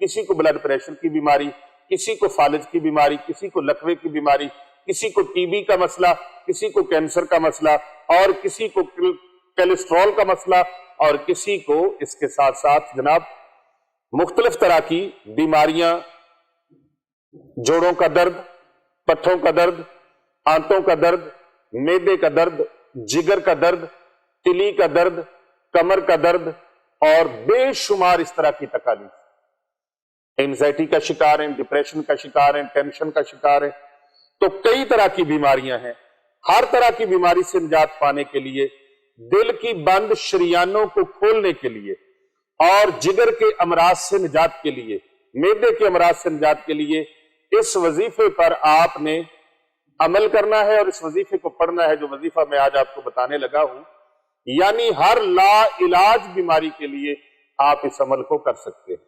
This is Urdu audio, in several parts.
کسی کو بلڈ پریشر کی بیماری، کسی کو فالج کی بیماری، کسی کو لکوے کی بیماری، کسی کو ٹی بی کا مسئلہ، کسی کو کینسر کا مسئلہ، اور کسی کو کولیسٹرول کا مسئلہ، اور کسی کو اس کے ساتھ ساتھ جناب مختلف طرح کی بیماریاں، جوڑوں کا درد، پٹھوں کا درد، آنتوں کا درد، معدے کا درد، جگر کا درد، تلی کا درد، کمر کا درد، اور بے شمار اس طرح کی تکالیف، اینزائٹی کا شکار ہیں، ڈپریشن کا شکار ہیں، ٹینشن کا شکار ہیں، تو کئی طرح کی بیماریاں ہیں۔ ہر طرح کی بیماری سے نجات پانے کے لیے، دل کی بند شریانوں کو کھولنے کے لیے، اور جگر کے امراض سے نجات کے لیے، معدے کے امراض سے نجات کے لیے اس وظیفے پر آپ نے عمل کرنا ہے، اور اس وظیفے کو پڑھنا ہے جو وظیفہ میں آج آپ کو بتانے لگا ہوں۔ یعنی ہر لا علاج بیماری کے لیے آپ اس عمل کو کر سکتے ہیں۔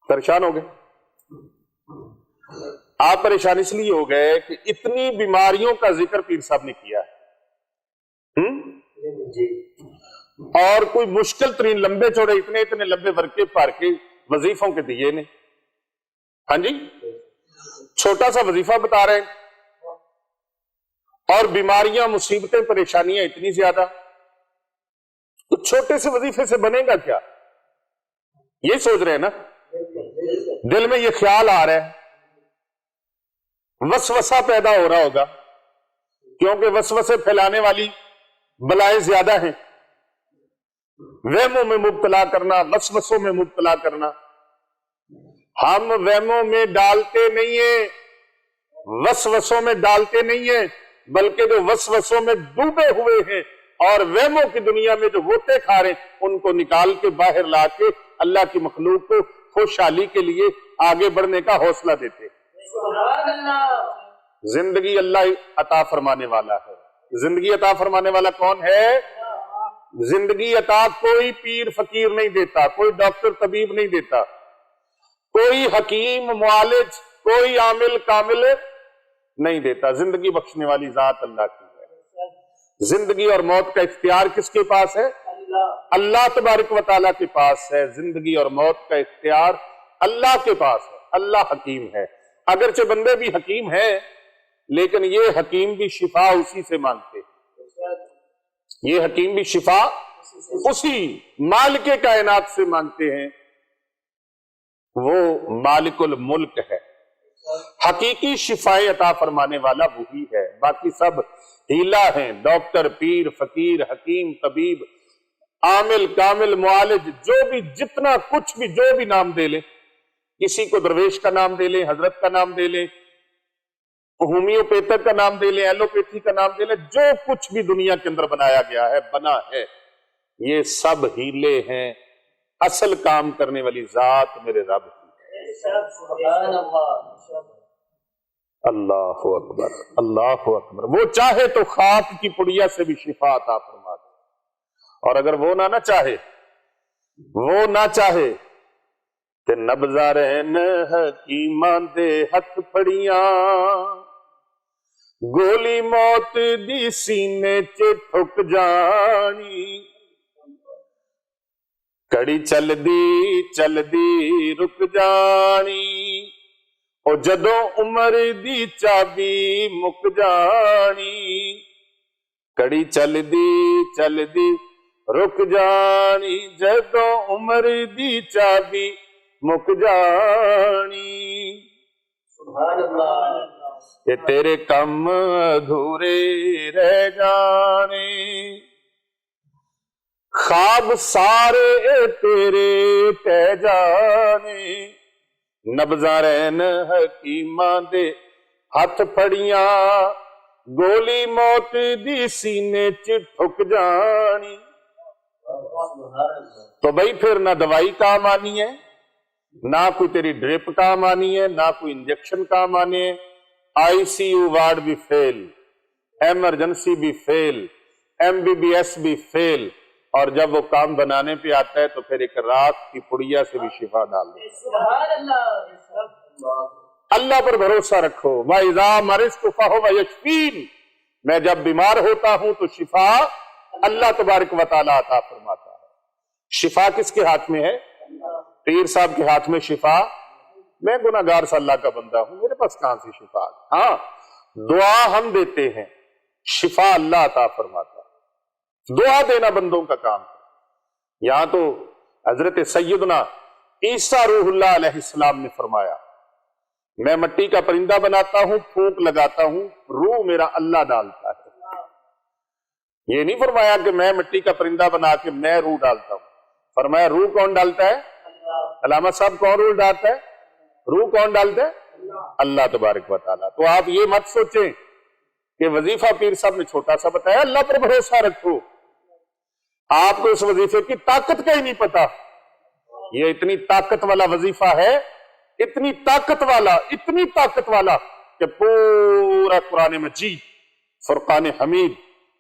پریشان ہو گئے؟ آپ پریشان اس لیے ہو گئے کہ اتنی بیماریوں کا ذکر پیر صاحب نے کیا ہے، اور کوئی مشکل ترین لمبے چوڑے اتنے لمبے ورقے پار کے وظیفوں کے دیے نے، ہاں جی، چھوٹا سا وظیفہ بتا رہے ہیں، اور بیماریاں، مصیبتیں، پریشانیاں اتنی زیادہ، تو چھوٹے سے وظیفے سے بنے گا کیا؟ یہ سوچ رہے ہیں نا، دل میں یہ خیال آ رہا ہے، وسوسہ پیدا ہو رہا ہوگا، کیونکہ وسوسے پھیلانے والی بلائیں زیادہ ہیں، وہموں میں مبتلا کرنا، وسوسوں میں مبتلا کرنا۔ ہم وہموں میں ڈالتے نہیں ہیں، وسوسوں میں ڈالتے نہیں ہیں، بلکہ جو وسوسوں میں ڈوبے ہوئے ہیں اور وہموں کی دنیا میں جو ہوتے کھا رہے ہیں، ان کو نکال کے باہر لا کے اللہ کی مخلوق کو خوشحالی کے لیے آگے بڑھنے کا حوصلہ دیتے ہیں۔ زندگی اللہ عطا فرمانے والا ہے۔ زندگی عطا فرمانے والا کون ہے؟ زندگی عطا کوئی پیر فقیر نہیں دیتا، کوئی ڈاکٹر طبیب نہیں دیتا، کوئی حکیم معالج، کوئی عامل کامل نہیں دیتا۔ زندگی بخشنے والی ذات اللہ کی ہے۔ زندگی اور موت کا اختیار کس کے پاس ہے؟ اللہ تبارک و تعالیٰ کے پاس ہے۔ زندگی اور موت کا اختیار اللہ کے پاس ہے۔ اللہ حکیم ہے۔ اگرچہ بندے بھی حکیم ہیں، لیکن یہ حکیم بھی شفا اسی سے مانگتے ہیں۔ یہ حکیم بھی شفا اسی مالک کائنات سے مانگتے ہیں، وہ مالک الملک ہے۔ حقیقی شفائیں عطا فرمانے والا وہی ہے، باقی سب ہیلا ہیں۔ ڈاکٹر، پیر، فقیر، حکیم، طبیب، عامل، کامل، معالج، جو بھی جتنا کچھ بھی جو بھی نام دے لیں، کسی کو درویش کا نام دے لیں، حضرت کا نام دے لیں، ہومیوپیتھک کا نام دے لیں، ایلوپیتھی کا نام دے لیں، جو کچھ بھی دنیا کے اندر بنایا گیا ہے، بنا ہے، یہ سب ہیلے ہیں۔ اصل کام کرنے والی ذات میرے رب کی ہے۔ اللہ اکبر، اللہ اکبر۔ وہ چاہے تو خاک کی پڑیا سے بھی شفا عطا فرما دے، اور اگر وہ نہ چاہے، وہ نہ چاہے تے نبضاں رہن حکیماں دے ہتھ پھڑیاں، گولی موت دی سینے چ ٹھک جانی، کڑی چل دی رک جانی، او جدوں عمر دی چابی مک جانی، کڑی چل دی رک جانی، جدوں عمر دی چابی مک جانی، سبحان اللہ، کہ تیرے کم ادھورے رہ جانے، خواب سارے تیرے تہ جانے، نبضاں رہن حکیماں دے ہتھ پھڑیاں، گولی موت دی سینے چ ٹھک جانی۔ تو بھائی پھر نہ دوائی کام آنی ہے، نہ کوئی تیری ڈرپ کام آنی ہے، نہ کوئی انجیکشن کام آنے ہے، آئی سی یو وارڈ بھی فیل، ایمرجنسی بھی فیل، ایم بی بی ایس بھی فیل، اور جب وہ کام بنانے پہ آتا ہے تو پھر ایک راکھ کی پڑیا سے بھی شفا ڈال دے۔ اللہ پر بھروسہ رکھو۔ وَإِذَا مَرِضْتُ فَهُوَ يَشْفِينِ، میں جب بیمار ہوتا ہوں تو شفا اللہ تبارک و تعالیٰ عطا فرماتا ہے۔ شفا کس کے ہاتھ میں ہے؟ پیر صاحب کے ہاتھ میں شفا، میں گناہگار سا اللہ کا بندہ ہوں، میرے پاس کہاں سے شفا؟ ہاں دعا ہم دیتے ہیں، شفا اللہ عطا فرماتا ہے، دعا دینا بندوں کا کام ہے۔ یہاں تو حضرت سیدنا عیسیٰ روح اللہ علیہ السلام نے فرمایا میں مٹی کا پرندہ بناتا ہوں، پھونک لگاتا ہوں، روح میرا اللہ ڈالتا ہے۔ یہ نہیں فرمایا کہ میں مٹی کا پرندہ بنا کے میں روح ڈالتا ہوں، فرمایا روح کون ڈالتا ہے؟ علامہ صاحب کون روح ڈالتا ہے؟ روح کون ڈالتا ہے؟ اللہ تبارک و تعالیٰ۔ تو آپ یہ مت سوچیں کہ وظیفہ پیر صاحب نے چھوٹا سا بتایا، اللہ پر بھروسہ رکھو، آپ کو اس وظیفے کی طاقت کا ہی نہیں پتا، یہ اتنی طاقت والا وظیفہ ہے، اتنی طاقت والا کہ پورا قرآن مجید فرقان حمید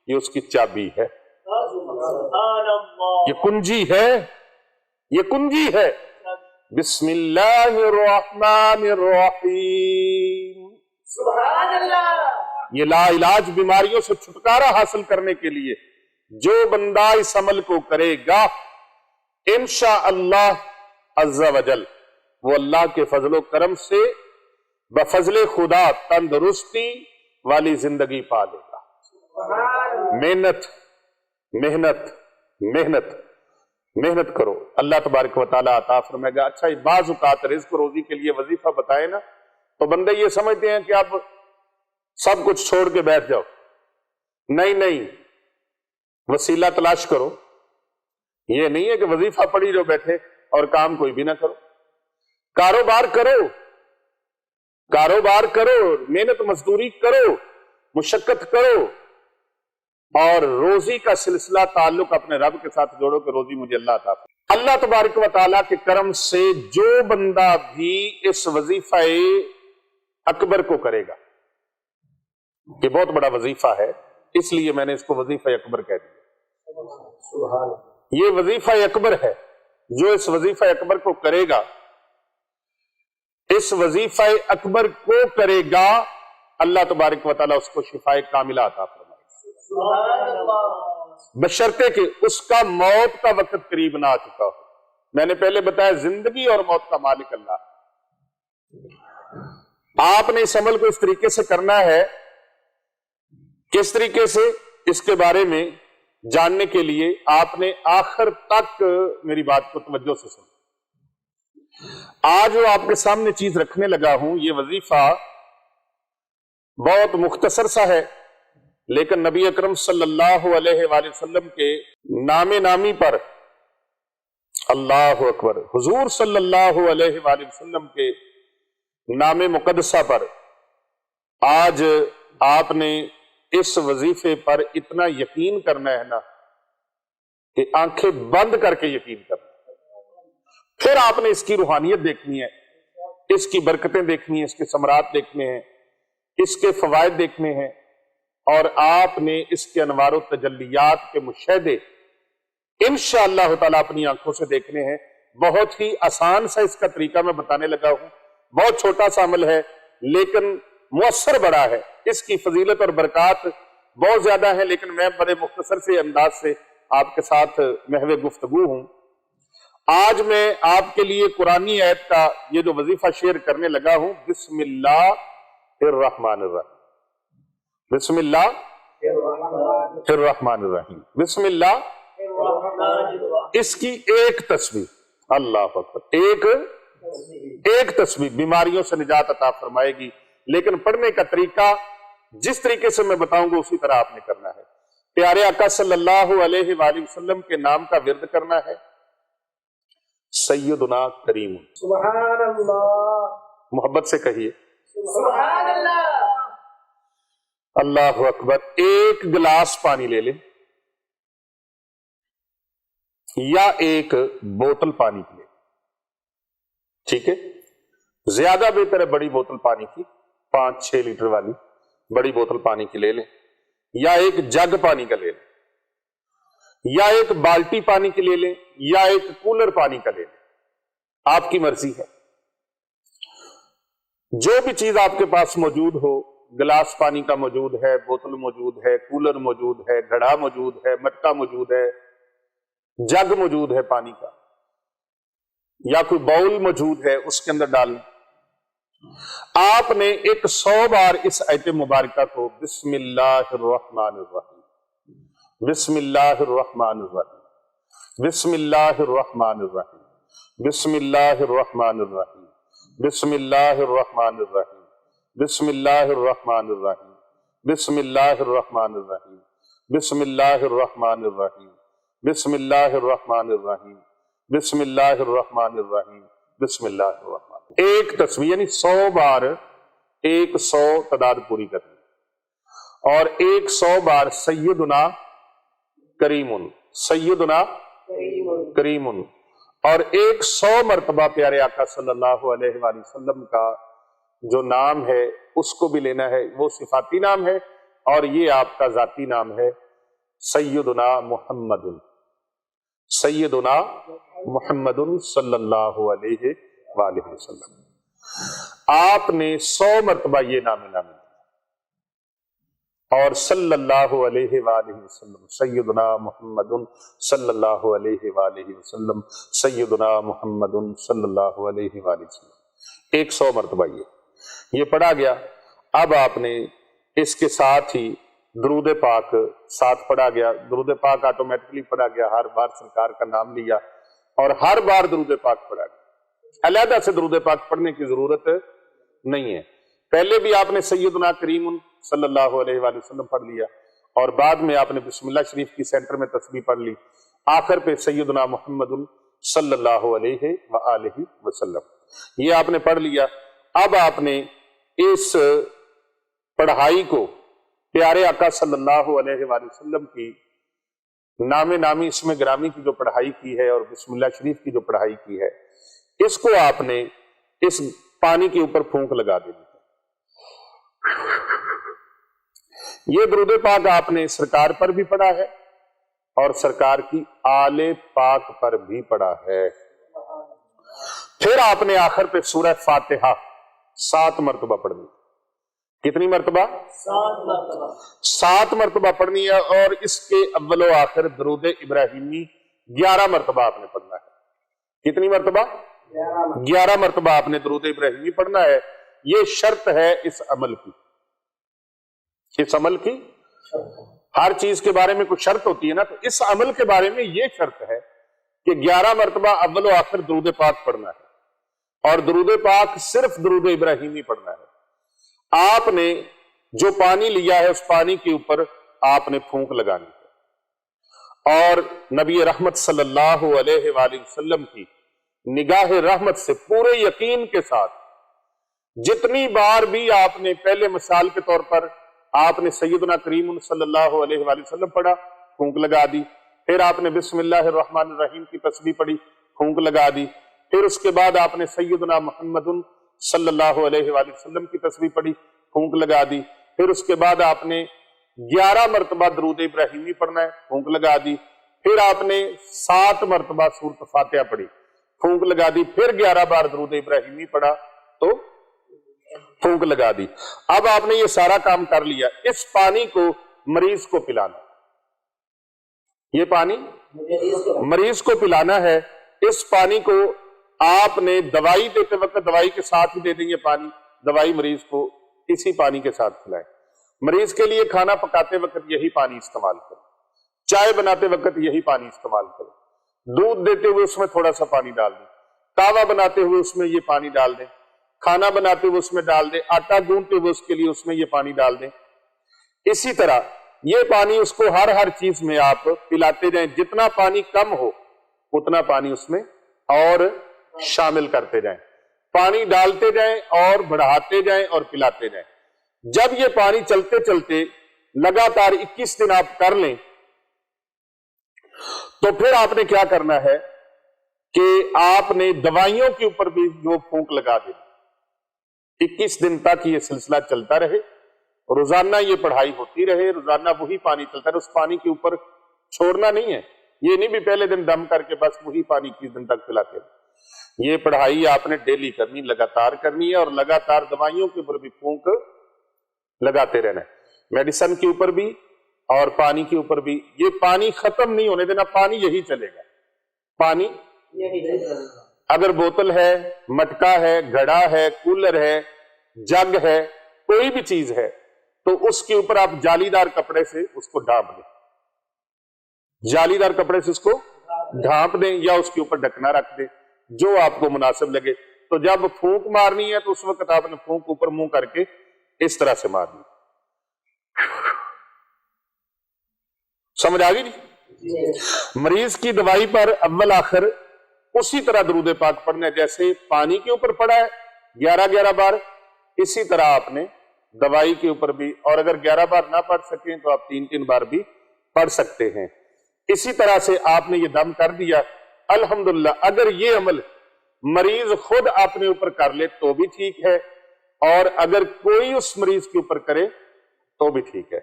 یہ اس کی چابی ہے، یہ کنجی ہے۔ بسم اللہ الرحمن الرحیم، سبحان اللہ۔ یہ لا علاج بیماریوں سے چھٹکارا حاصل کرنے کے لیے جو بندہ اس عمل کو کرے گا انشاءاللہ عز و جل وہ اللہ کے فضل و کرم سے بفضل خدا تندرستی والی زندگی پا لے گا۔ محنت کرو، اللہ تبارک و تعالیٰ عطا فرمائے گا۔ اچھا بعض اوقات رزق روزی کے لیے وظیفہ بتائے نا تو بندے یہ سمجھتے ہیں کہ اب سب کچھ چھوڑ کے بیٹھ جاؤ، نہیں، وسیلہ تلاش کرو۔ یہ نہیں ہے کہ وظیفہ پڑھی جو بیٹھے اور کام کوئی بھی نہ کرو، کاروبار کرو، محنت مزدوری کرو، مشقت کرو، اور روزی کا سلسلہ تعلق اپنے رب کے ساتھ جوڑو کہ روزی مجھے اللہ عطا فرمائے۔ اللہ تبارک و تعالیٰ کے کرم سے جو بندہ بھی اس وظیفہ اکبر کو کرے گا، یہ بہت بڑا وظیفہ ہے، اس لیے میں نے اس کو وظیفہ اکبر کہہ دیا۔ یہ وظیفہ اکبر ہے، جو اس وظیفہ اکبر کو کرے گا، اس وظیفہ اکبر کو کرے گا، اللہ تبارک و تعالیٰ اس کو شفائے کاملہ عطا فرمائے گا، بشرطے کہ اس کا موت کا وقت قریب نہ آ چکا ہو۔ میں نے پہلے بتایا زندگی اور موت کا مالک اللہ ہے۔ آپ نے اس عمل کو اس طریقے سے کرنا ہے، کس طریقے سے، اس کے بارے میں جاننے کے لیے آپ نے آخر تک میری بات کو توجہ سے سنیں۔ آج جو آپ کے سامنے چیز رکھنے لگا ہوں یہ وظیفہ بہت مختصر سا ہے، لیکن نبی اکرم صلی اللہ علیہ وآلہ وسلم کے نام نامی پر، اللہ اکبر، حضور صلی اللہ علیہ وآلہ وسلم کے نام مقدسہ پر آج آپ نے اس وظیفے پر اتنا یقین کرنا ہے نا کہ آنکھیں بند کر کے یقین کرنا ہے۔ پھر آپ نے اس کی روحانیت دیکھنی ہے، اس کی برکتیں دیکھنی ہیں، اس کے ثمرات دیکھنے ہیں، اس کے فوائد دیکھنے ہیں، اور آپ نے اس کے انوار و تجلیات کے مشاہدے انشاءاللہ تعالیٰ اپنی آنکھوں سے دیکھنے ہیں۔ بہت ہی آسان سا اس کا طریقہ میں بتانے لگا ہوں، بہت چھوٹا سا عمل ہے لیکن مؤثر بڑا ہے، اس کی فضیلت اور برکات بہت زیادہ ہے، لیکن میں بڑے مختصر سے انداز سے آپ کے ساتھ محو گفتگو ہوں۔ آج میں آپ کے لیے قرآنی آیت کا یہ جو وظیفہ شیئر کرنے لگا ہوں، بسم اللہ الرحمن الرحیم، بسم اللہ الرحمن الرحیم، بسم اللہ، اس کی ایک تسبیح، اللہ اکبر، ایک تسبیح بیماریوں سے نجات عطا فرمائے گی، لیکن پڑھنے کا طریقہ جس طریقے سے میں بتاؤں گا اسی طرح آپ نے کرنا ہے۔ پیارے آقا صلی اللہ علیہ وآلہ وسلم کے نام کا ورد کرنا ہے، سیدنا کریم، سبحان اللہ، محبت سے کہیے سبحان اللہ، اللہ اکبر۔ ایک گلاس پانی لے لیں یا ایک بوتل پانی کی لیں، ٹھیک ہے، زیادہ بہتر ہے بڑی بوتل پانی کی، 5-6 لیٹر والی بڑی بوتل پانی کی لے لیں، یا ایک جگ پانی کا لے لیں، یا ایک بالٹی پانی کی لے لیں، یا ایک کولر پانی کا لے لیں، آپ کی مرضی ہے۔ جو بھی چیز آپ کے پاس موجود ہو، گلاس پانی کا موجود ہے، بوتل موجود ہے، کولر موجود ہے، گھڑا موجود ہے، مٹکا موجود ہے، جگ موجود ہے پانی کا، یا کوئی باؤل موجود ہے اس کے اندر ڈال لیں. آپ نے 100 بار اس آیت مبارکہ کو بسم اللہ الرحمن الرحیم، بسم اللہ الرحمن الرحیم، بسم اللہ الرحمن الرحیم، بسم اللہ الرحمن الرحیم، بسم اللہ الرحمن الرحیم، بسم اللہ الرحمن الرحیم، بسم اللہ الرحمن الرحیم، بسم اللہ الرحمن الرحیم، بسم اللہ الرحمن الرحیم، بسم اللہ الرحمن الرحیم، بسم اللہ الرحمن. ایک تسبیح یعنی 100 بار 100 تعداد پوری کرنی، اور 100 بار سیدنا کریم، سیدنا کریم، اور 100 مرتبہ پیارے آقا صلی اللہ علیہ وآلہ وسلم کا جو نام ہے اس کو بھی لینا ہے. وہ صفاتی نام ہے اور یہ آپ کا ذاتی نام ہے، سیدنا محمد، سیدنا محمد صلی اللہ علیہ وآلہ وسلم. آپ نے 100 مرتبہ یہ نام نامی اور صلی اللہ علیہ وآلہ وسلم، سیدنا محمد صلی اللہ علیہ وآلہ وسلم، سیدنا محمد صلی اللہ علیہ وآلہ وسلم، 100 مرتبہ یہ پڑھا گیا. اب آپ نے اس کے ساتھ ہی درود پاک ساتھ پڑھا گیا. درود پاک آٹومیٹکلی پڑھا گیا، ہر بار سرکار کا نام لیا اور ہر بار درود پاک پڑھا گیا. علیحدہ سے درود پاک پڑھنے کی ضرورت نہیں ہے. پہلے بھی آپ نے سیدنا کریم صلی اللہ علیہ وآلہ وسلم پڑھ لیا اور بعد میں آپ نے بسم اللہ شریف کی سینٹر میں تسبیح پڑھ لی، آخر پہ سیدنا محمد صلی اللہ علیہ وآلہ وسلم یہ آپ نے پڑھ لیا. اب آپ نے اس پڑھائی کو پیارے آقا صلی اللہ علیہ وآلہ وسلم کی نام نامی اسم گرامی کی جو پڑھائی کی ہے اور بسم اللہ شریف کی جو پڑھائی کی ہے، اس کو آپ نے اس پانی کے اوپر پھونک لگا دینی ہے. یہ درود پاک آپ نے سرکار پر بھی پڑھا ہے اور سرکار کی آل پاک پر بھی پڑھا ہے. پھر آپ نے آخر پہ سورہ فاتحہ 7 مرتبہ پڑھنی. کتنی مرتبہ؟ 7 مرتبہ. 7 مرتبہ پڑھنی ہے، اور اس کے اول و آخر درود ابراہیمی 11 مرتبہ آپ نے پڑھنا ہے. کتنی مرتبہ؟ 11 مرتبہ آپ نے درود ابراہیمی پڑھنا ہے. یہ شرط ہے اس عمل کی. اس عمل کی ہر چیز کے بارے میں کوئی شرط ہوتی ہے نا، تو اس عمل کے بارے میں یہ شرط ہے کہ 11 مرتبہ اول و آخر درود پاک پڑھنا ہے، اور درود پاک صرف درود ابراہیمی پڑھنا ہے. آپ نے جو پانی لیا ہے اس پانی کے اوپر آپ نے پھونک لگانی ہے، اور نبی رحمت صلی اللہ علیہ وآلہ وسلم کی نگاہ رحمت سے پورے یقین کے ساتھ جتنی بار بھی آپ نے پہلے مثال کے طور پر آپ نے سیدنا کریم صلی اللہ علیہ وآلہ وسلم پڑھا، پھونک لگا دی. پھر آپ نے بسم اللہ الرحمن الرحیم کی تسبیح پڑھی، پھونک لگا دی. پھر اس کے بعد آپ نے سیدنا محمد صلی اللہ علیہ وآلہ وسلم کی تسبیح پڑھی، پھونک لگا دی. پھر اس کے بعد آپ نے 11 مرتبہ درود ابراہیمی پڑھنا ہے، پھونک لگا دی. پھر آپ نے 7 مرتبہ سورۃ فاتحہ پڑھی، پھونک لگا دی. پھر 11 بار درود ابراہیمی پڑھا تو پھونک لگا دی. اب آپ نے یہ سارا کام کر لیا. اس پانی کو مریض کو پلانا، یہ پانی مریض کو پلانا ہے. اس پانی کو آپ نے دوائی دیتے وقت دوائی کے ساتھ ہی دے دیں گے پانی. دوائی مریض کو اسی پانی کے ساتھ کھلائیں. مریض کے لیے کھانا پکاتے وقت یہی پانی استعمال کریں، چائے بناتے وقت یہی پانی استعمال کریں، دودھ دیتے ہوئے اس میں تھوڑا سا پانی ڈال دیں، کہوہ بناتے ہوئے اس میں یہ پانی ڈال دیں، کھانا بناتے ہوئے اس میں ڈال دیں، آٹا گوندتے ہوئے اس کے لیے اس میں یہ پانی ڈال دیں. اسی طرح یہ پانی اس کو ہر چیز میں آپ پلاتے جائیں. جتنا پانی کم ہو اتنا پانی اس میں اور شامل کرتے جائیں، پانی ڈالتے جائیں اور بڑھاتے جائیں اور پلاتے جائیں. جب یہ پانی چلتے چلتے لگاتار 21 دن آپ کر لیں تو پھر آپ نے کیا کرنا ہے کہ آپ نے دوائیوں کے اوپر بھی جو پھونک لگا دیں. 21 دن تک یہ سلسلہ چلتا رہے، روزانہ یہ پڑھائی ہوتی رہے، روزانہ وہی پانی چلتا رہے. اس پانی کے اوپر چھوڑنا نہیں ہے. یہ نہیں بھی پہلے دن دم کر کے بس وہی پانی 21 دن تک پلاتے رہے. یہ پڑھائی آپ نے ڈیلی کرنی، لگاتار کرنی ہے، اور لگاتار دوائیوں کے اوپر بھی پھونک لگاتے رہنا ہے. میڈیسن کے اوپر بھی اور پانی کے اوپر بھی. یہ پانی ختم نہیں ہونے دینا، پانی یہی چلے گا، پانی اگر بوتل ہے، مٹکا ہے، گھڑا ہے، کولر ہے، جگ ہے، کوئی بھی چیز ہے، تو اس کے اوپر آپ جالی دار کپڑے سے اس کو ڈھانپ دیں، جالی دار کپڑے سے اس کو ڈھانپ دیں یا اس کے اوپر ڈھکنا رکھ دیں، جو آپ کو مناسب لگے۔ تو جب پھونک مارنی ہے تو اس وقت آپ نے پھونک اوپر منہ کر کے اس طرح سے مارنی۔ سمجھ آ گئی نہیں؟ مریض کی دوائی پر اول آخر اسی طرح درود پاک پڑھنا ہے جیسے پانی کے اوپر پڑھا ہے 11 بار، اسی طرح آپ نے دوائی کے اوپر بھی، اور اگر 11 بار نہ پڑھ سکیں تو آپ 3 بار بھی پڑھ سکتے ہیں۔ اسی طرح سے آپ نے یہ دم کر دیا، الحمدللہ اگر یہ عمل مریض خود اپنے اوپر کر لے تو بھی ٹھیک ہے، اور اگر کوئی اس مریض کے اوپر کرے تو بھی ٹھیک ہے۔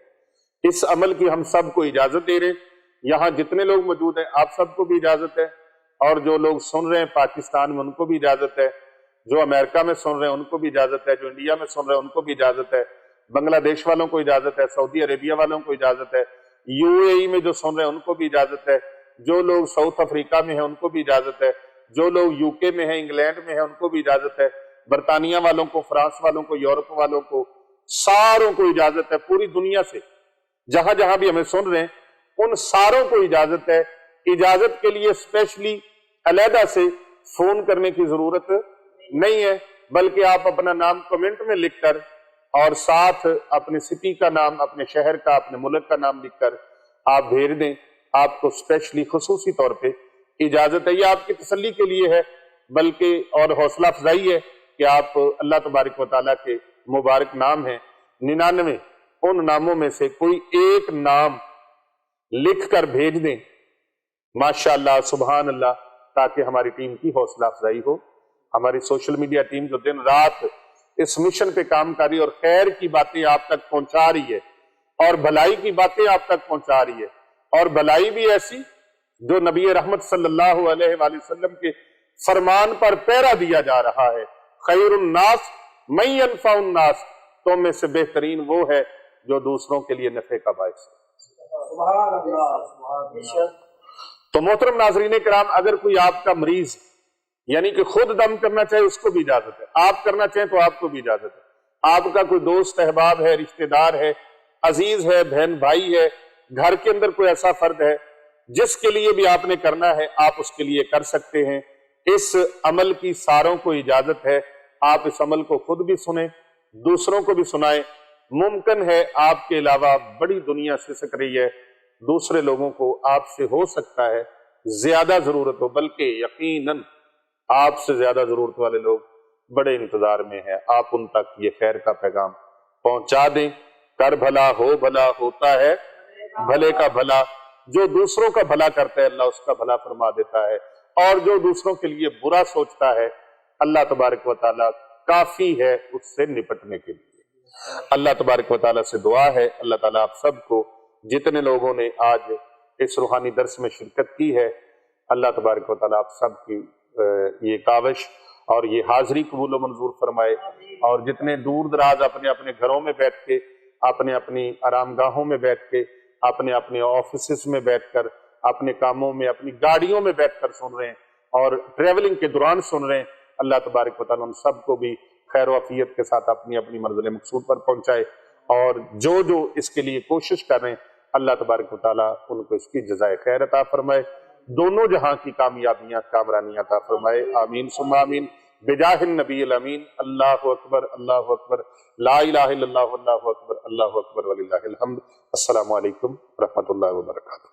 اس عمل کی ہم سب کو اجازت دے رہے ہیں، یہاں جتنے لوگ موجود ہیں آپ سب کو بھی اجازت ہے، اور جو لوگ سن رہے ہیں پاکستان میں ان کو بھی اجازت ہے، جو امریکہ میں سن رہے ہیں ان کو بھی اجازت ہے، جو انڈیا میں سن رہے ہیں ان کو بھی اجازت ہے، بنگلہ دیش والوں کو اجازت ہے، سعودی عربیہ والوں کو اجازت ہے، UAE میں جو سن رہے ہیں ان کو بھی اجازت ہے، جو لوگ ساؤتھ افریقہ میں ہیں ان کو بھی اجازت ہے، جو لوگ UK میں ہیں، انگلینڈ میں ہیں ان کو بھی اجازت ہے، برطانیہ والوں کو، فرانس والوں کو، یورپ والوں کو، ساروں کو اجازت ہے، پوری دنیا سے جہاں جہاں بھی ہمیں سن رہے ہیں ان ساروں کو اجازت ہے۔ اجازت کے لیے اسپیشلی علیحدہ سے فون کرنے کی ضرورت نہیں ہے، بلکہ آپ اپنا نام کمنٹ میں لکھ کر اور ساتھ اپنے سٹی کا نام، اپنے شہر کا، اپنے ملک کا نام لکھ کر آپ بھیج دیں، آپ کو اسپیشلی خصوصی طور پہ اجازت ہے۔ یہ آپ کی تسلی کے لیے ہے، بلکہ اور حوصلہ افزائی ہے کہ آپ اللہ تبارک و تعالیٰ کے مبارک نام ہیں 99، ان ناموں میں سے کوئی ایک نام لکھ کر بھیج دیں، ماشاءاللہ سبحان اللہ، تاکہ ہماری ٹیم کی حوصلہ افزائی ہو۔ ہماری سوشل میڈیا ٹیم جو دن رات اس مشن پہ کام کر رہی ہے اور خیر کی باتیں آپ تک پہنچا رہی ہے اور بھلائی کی باتیں آپ تک پہنچا رہی ہے، اور بھلائی بھی ایسی جو نبی رحمت صلی اللہ علیہ وآلہ وسلم کے فرمان پر پیرا دیا جا رہا ہے، خیر الناس من ینفع الناس، تو میں سے بہترین وہ ہے جو دوسروں کے لیے نفع کا باعث ہے۔ سبحان اللہ، سبحان اللہ۔ تو محترم ناظرین کرام، اگر کوئی آپ کا مریض یعنی کہ خود دم کرنا چاہے اس کو بھی اجازت ہے، آپ کرنا چاہیں تو آپ کو بھی اجازت ہے، آپ کا کوئی دوست احباب ہے، رشتہ دار ہے، عزیز ہے، بہن بھائی ہے، گھر کے اندر کوئی ایسا فرد ہے جس کے لیے بھی آپ نے کرنا ہے، آپ اس کے لیے کر سکتے ہیں۔ اس عمل کی ساروں کو اجازت ہے، آپ اس عمل کو خود بھی سنیں، دوسروں کو بھی سنائیں۔ ممکن ہے آپ کے علاوہ بڑی دنیا سسک رہی ہے، دوسرے لوگوں کو آپ سے ہو سکتا ہے زیادہ ضرورت ہو، بلکہ یقیناً آپ سے زیادہ ضرورت والے لوگ بڑے انتظار میں ہیں، آپ ان تک یہ خیر کا پیغام پہنچا دیں۔ کر بھلا ہو بھلا ہوتا ہے بھلے کا بھلا، جو دوسروں کا بھلا کرتا ہے اللہ اس کا بھلا فرما دیتا ہے، اور جو دوسروں کے لیے برا سوچتا ہے اللہ تبارک و تعالیٰ کافی ہے اس سے نپٹنے کے لیے۔ اللہ تبارک و تعالیٰ سے دعا ہے، اللہ تعالیٰ آپ سب کو، جتنے لوگوں نے آج اس روحانی درس میں شرکت کی ہے، اللہ تبارک و تعالیٰ آپ سب کی یہ کاوش اور یہ حاضری قبول و منظور فرمائے، اور جتنے دور دراز اپنے اپنے گھروں میں بیٹھ کے، اپنے اپنی آرام گاہوں میں بیٹھ کے، اپنے اپنے آفیسز میں بیٹھ کر، اپنے کاموں میں، اپنی گاڑیوں میں بیٹھ کر سن رہے ہیں اور ٹریولنگ کے دوران سن رہے ہیں، اللہ تبارک و تعالیٰ ہم سب کو بھی خیر و عافیت کے ساتھ اپنی اپنی منزل مقصود پر پہنچائے، اور جو جو اس کے لیے کوشش کر رہے ہیں اللہ تبارک و تعالیٰ ان کو اس کی جزائے خیر عطا فرمائے، دونوں جہاں کی کامیابیاں کامرانیاں عطا فرمائے، آمین ثم آمین، بجاہ النبی الامین۔ اللہ اکبر، اللہ اکبر، لا الہ الا اللہ، اللہ اکبر، اللہ اکبر وللہ الحمد۔ السلام علیکم ورحمۃ اللہ وبرکاتہ۔